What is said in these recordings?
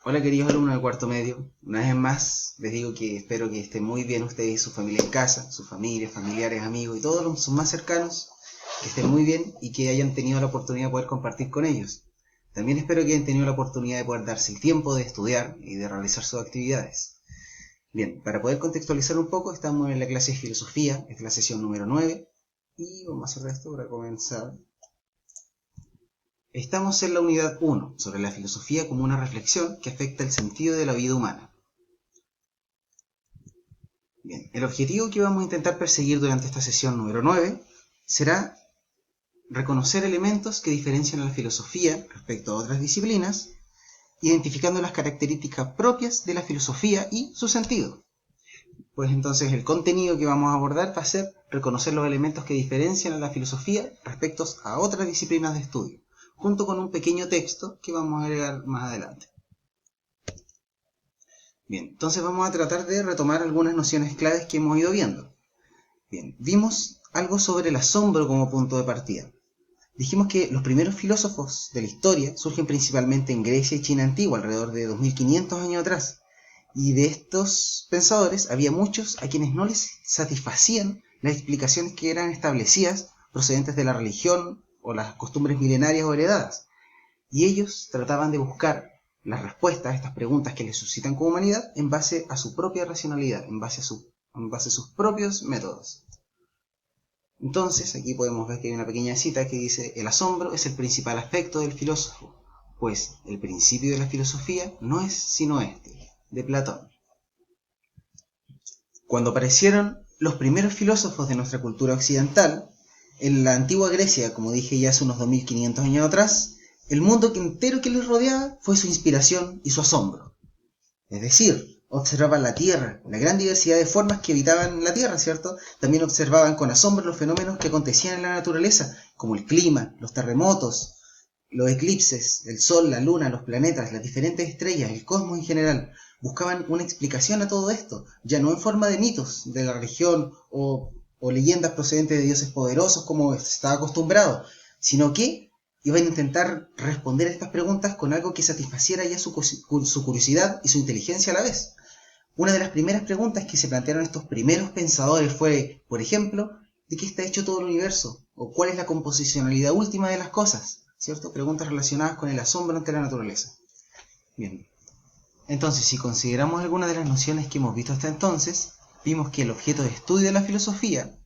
Hola queridos alumnos de cuarto medio, una vez más les digo que espero que estén muy bien ustedes y su familia en casa, sus familias, familiares, amigos y todos los sus más cercanos, que estén muy bien y que hayan tenido la oportunidad de poder compartir con ellos. También espero que hayan tenido la oportunidad de poder darse el tiempo de estudiar y de realizar sus actividades. Bien, para poder contextualizar un poco, estamos en la clase de filosofía, esta es la sesión número 9 y vamos a hacer esto para comenzar. Estamos en la unidad 1, sobre la filosofía como una reflexión que afecta el sentido de la vida humana. Bien, el objetivo que vamos a intentar perseguir durante esta sesión número 9 será reconocer elementos que diferencian a la filosofía respecto a otras disciplinas, identificando las características propias de la filosofía y su sentido. Pues entonces el contenido que vamos a abordar va a ser reconocer los elementos que diferencian a la filosofía respecto a otras disciplinas de estudio, junto con un pequeño texto que vamos a agregar más adelante. Bien, entonces vamos a tratar de retomar algunas nociones claves que hemos ido viendo. Bien, vimos algo sobre el asombro como punto de partida. Dijimos que los primeros filósofos de la historia surgen principalmente en Grecia y China antigua, alrededor de 2500 años atrás. Y de estos pensadores había muchos a quienes no les satisfacían las explicaciones que eran establecidas procedentes de la religión o las costumbres milenarias o heredadas. Y ellos trataban de buscar las respuestas a estas preguntas que les suscitan como humanidad en base a su propia racionalidad, en base a sus propios métodos. Entonces, aquí podemos ver que hay una pequeña cita que dice: el asombro es el principal afecto del filósofo, pues el principio de la filosofía no es sino este, de Platón. Cuando aparecieron los primeros filósofos de nuestra cultura occidental, en la antigua Grecia, como dije ya hace unos 2500 años atrás, el mundo entero que les rodeaba fue su inspiración y su asombro. Es decir, observaban la Tierra, la gran diversidad de formas que habitaban la Tierra, ¿cierto? También observaban con asombro los fenómenos que acontecían en la naturaleza, como el clima, los terremotos, los eclipses, el Sol, la Luna, los planetas, las diferentes estrellas, el cosmos en general. Buscaban una explicación a todo esto, ya no en forma de mitos de la religión o leyendas procedentes de dioses poderosos como estaba acostumbrado, sino que iban a intentar responder a estas preguntas con algo que satisfaciera ya su curiosidad y su inteligencia a la vez. Una de las primeras preguntas que se plantearon estos primeros pensadores fue, por ejemplo, ¿de qué está hecho todo el universo? ¿O cuál es la composicionalidad última de las cosas? ¿Cierto? Preguntas relacionadas con el asombro ante la naturaleza. Bien, entonces si consideramos algunas de las nociones que hemos visto hasta entonces, vimos que el objeto de estudio de la filosofía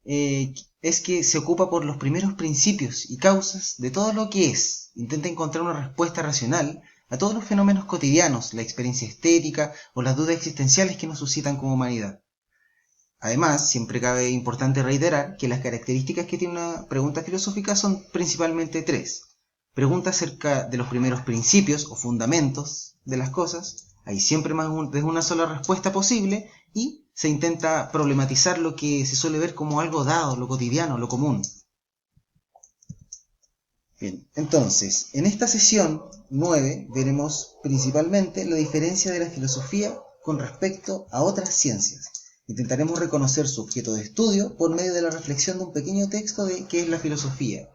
es que se ocupa por los primeros principios y causas de todo lo que es. Intenta encontrar una respuesta racional a todos los fenómenos cotidianos, la experiencia estética o las dudas existenciales que nos suscitan como humanidad. Además, siempre cabe importante reiterar que las características que tiene una pregunta filosófica son principalmente tres. Pregunta acerca de los primeros principios o fundamentos de las cosas, hay siempre más de una sola respuesta posible y se intenta problematizar lo que se suele ver como algo dado, lo cotidiano, lo común. Bien, entonces, en esta sesión 9 veremos principalmente la diferencia de la filosofía con respecto a otras ciencias. Intentaremos reconocer su objeto de estudio por medio de la reflexión de un pequeño texto de qué es la filosofía.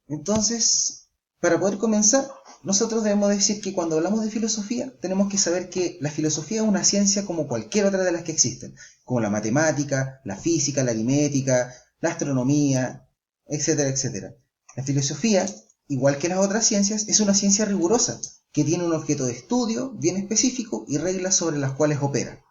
Entonces, para poder comenzar, nosotros debemos decir que cuando hablamos de filosofía, tenemos que saber que la filosofía es una ciencia como cualquier otra de las que existen, como la matemática, la física, la aritmética, la astronomía, etcétera, etcétera. La filosofía, igual que las otras ciencias, es una ciencia rigurosa, que tiene un objeto de estudio bien específico y reglas sobre las cuales opera.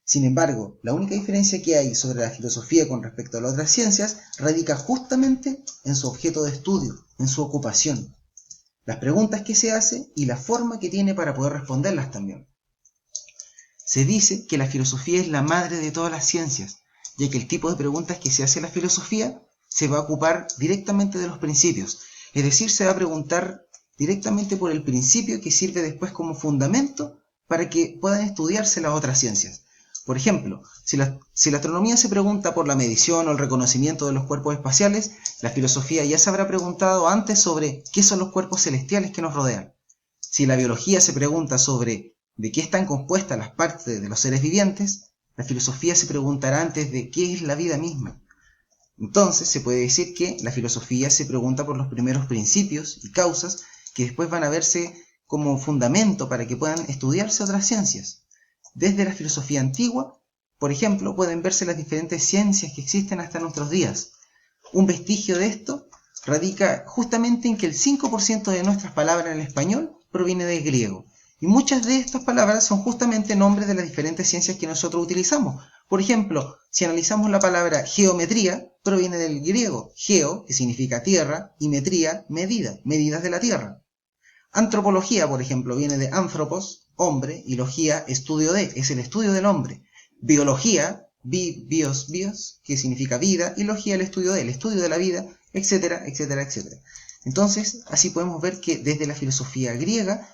Sin embargo, la única diferencia que hay sobre la filosofía con respecto a las otras ciencias radica justamente en su objeto de estudio, en su ocupación, las preguntas que se hace y la forma que tiene para poder responderlas también. Se dice que la filosofía es la madre de todas las ciencias, ya que el tipo de preguntas que se hace a la filosofía se va a ocupar directamente de los principios, es decir, se va a preguntar directamente por el principio que sirve después como fundamento para que puedan estudiarse las otras ciencias. Por ejemplo, si la astronomía se pregunta por la medición o el reconocimiento de los cuerpos espaciales, la filosofía ya se habrá preguntado antes sobre qué son los cuerpos celestiales que nos rodean. Si la biología se pregunta sobre de qué están compuestas las partes de los seres vivientes, la filosofía se preguntará antes de qué es la vida misma. Entonces se puede decir que la filosofía se pregunta por los primeros principios y causas que después van a verse como fundamento para que puedan estudiarse otras ciencias. Desde la filosofía antigua, por ejemplo, pueden verse las diferentes ciencias que existen hasta nuestros días. Un vestigio de esto radica justamente en que el 5% de nuestras palabras en el español proviene del griego. Y muchas de estas palabras son justamente nombres de las diferentes ciencias que nosotros utilizamos. Por ejemplo, si analizamos la palabra geometría, proviene del griego geo, que significa tierra, y metría, medida, medidas de la tierra. Antropología, por ejemplo, viene de anthropos, hombre, y logía, estudio de, es el estudio del hombre. Biología, bios, que significa vida, y logía, el estudio de la vida, etcétera, etcétera, etcétera. Entonces, así podemos ver que desde la filosofía griega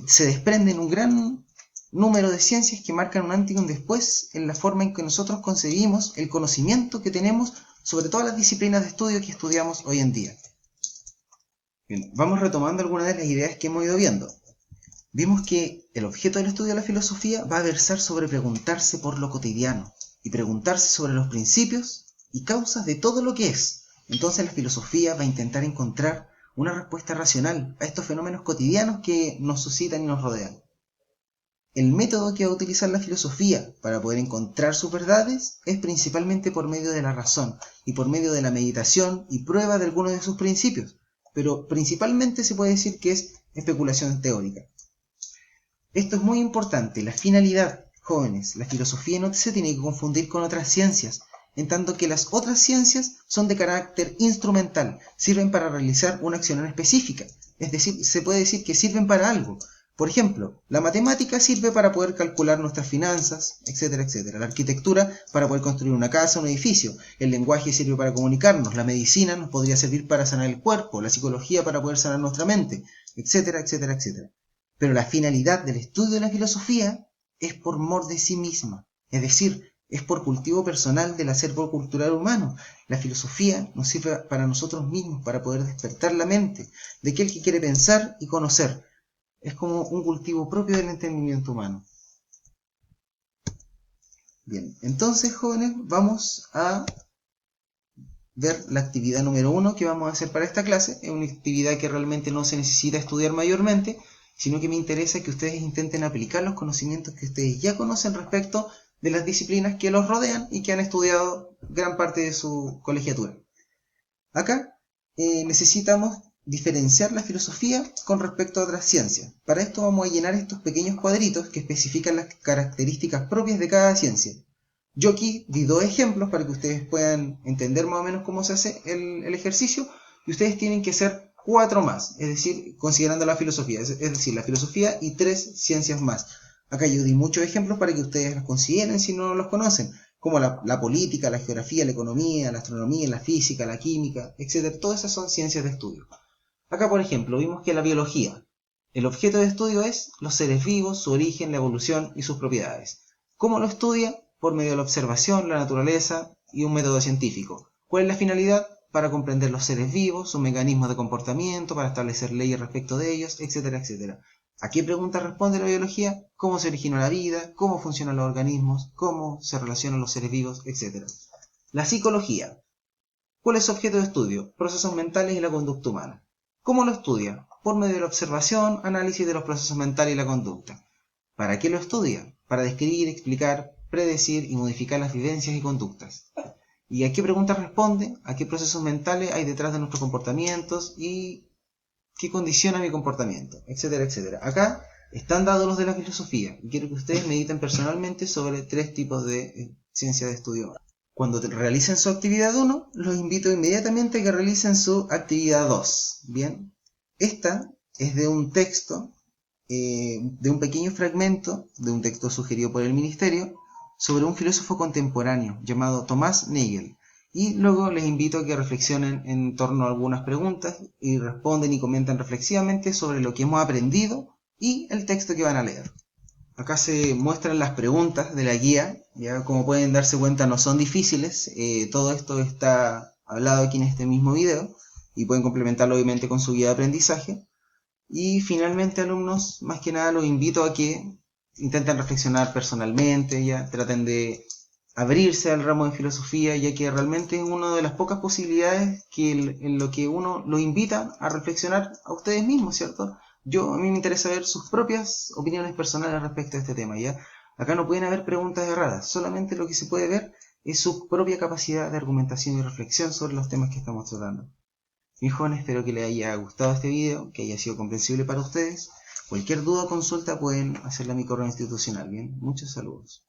se desprenden un gran número de ciencias que marcan un antes y un después en la forma en que nosotros concebimos el conocimiento que tenemos sobre todas las disciplinas de estudio que estudiamos hoy en día. Bien, vamos retomando algunas de las ideas que hemos ido viendo. Vimos que el objeto del estudio de la filosofía va a versar sobre preguntarse por lo cotidiano y preguntarse sobre los principios y causas de todo lo que es. Entonces la filosofía va a intentar encontrar una respuesta racional a estos fenómenos cotidianos que nos suscitan y nos rodean. El método que va a utilizar la filosofía para poder encontrar sus verdades es principalmente por medio de la razón y por medio de la meditación y prueba de algunos de sus principios, pero principalmente se puede decir que es especulación teórica. Esto es muy importante, la finalidad, jóvenes. La filosofía no se tiene que confundir con otras ciencias, en tanto que las otras ciencias son de carácter instrumental, sirven para realizar una acción específica, es decir, se puede decir que sirven para algo. Por ejemplo, la matemática sirve para poder calcular nuestras finanzas, etcétera, etcétera. La arquitectura para poder construir una casa, un edificio. El lenguaje sirve para comunicarnos. La medicina nos podría servir para sanar el cuerpo. La psicología para poder sanar nuestra mente, etcétera, etcétera, etcétera. Pero la finalidad del estudio de la filosofía es por mor de sí misma. Es decir, es por cultivo personal del acervo cultural humano. La filosofía nos sirve para nosotros mismos, para poder despertar la mente de aquel que quiere pensar y conocer. Es como un cultivo propio del entendimiento humano. Bien, entonces, jóvenes, vamos a ver la actividad número 1 que vamos a hacer para esta clase. Es una actividad que realmente no se necesita estudiar mayormente, sino que me interesa que ustedes intenten aplicar los conocimientos que ustedes ya conocen respecto de las disciplinas que los rodean y que han estudiado gran parte de su colegiatura. Acá necesitamos diferenciar la filosofía con respecto a otras ciencias. Para esto vamos a llenar estos pequeños cuadritos que especifican las características propias de cada ciencia. Yo aquí di 2 ejemplos para que ustedes puedan entender más o menos cómo se hace el ejercicio, y ustedes tienen que hacer 4 más, es decir, considerando la filosofía, es decir, la filosofía y 3 ciencias más. Acá yo di muchos ejemplos para que ustedes los consideren si no los conocen, como la política, la geografía, la economía, la astronomía, la física, la química, etc. Todas esas son ciencias de estudio. Acá, por ejemplo, vimos que la biología, el objeto de estudio es los seres vivos, su origen, la evolución y sus propiedades. ¿Cómo lo estudia? Por medio de la observación, la naturaleza y un método científico. ¿Cuál es la finalidad? Para comprender los seres vivos, sus mecanismos de comportamiento, para establecer leyes respecto de ellos, etcétera, etcétera. ¿A qué pregunta responde la biología? ¿Cómo se originó la vida? ¿Cómo funcionan los organismos? ¿Cómo se relacionan los seres vivos? Etcétera. La psicología. ¿Cuál es su objeto de estudio? Procesos mentales y la conducta humana. ¿Cómo lo estudia? Por medio de la observación, análisis de los procesos mentales y la conducta. ¿Para qué lo estudia? Para describir, explicar, predecir y modificar las vivencias y conductas. ¿Y a qué preguntas responde? ¿A qué procesos mentales hay detrás de nuestros comportamientos? ¿Y qué condiciona mi comportamiento? Etcétera, etcétera. Acá están dados los de la filosofía. Y quiero que ustedes mediten personalmente sobre 3 tipos de ciencia de estudio. Cuando realicen su actividad 1, los invito inmediatamente a que realicen su actividad 2. Bien, esta es de un texto, de un pequeño fragmento, de un texto sugerido por el Ministerio, sobre un filósofo contemporáneo llamado Tomás Nagel. Y luego les invito a que reflexionen en torno a algunas preguntas y responden y comentan reflexivamente sobre lo que hemos aprendido y el texto que van a leer. Acá se muestran las preguntas de la guía, ya como pueden darse cuenta no son difíciles, todo esto está hablado aquí en este mismo video y pueden complementarlo obviamente con su guía de aprendizaje. Y finalmente, alumnos, más que nada los invito a que intenten reflexionar personalmente, ya traten de abrirse al ramo de filosofía, ya que realmente es una de las pocas posibilidades en lo que uno los invita a reflexionar a ustedes mismos, ¿cierto? A mí me interesa ver sus propias opiniones personales respecto a este tema, ¿ya? Acá no pueden haber preguntas erradas, solamente lo que se puede ver es su propia capacidad de argumentación y reflexión sobre los temas que estamos tratando. Mis jóvenes, espero que les haya gustado este video, que haya sido comprensible para ustedes. Cualquier duda o consulta pueden hacerla a mi correo institucional, ¿bien? Muchos saludos.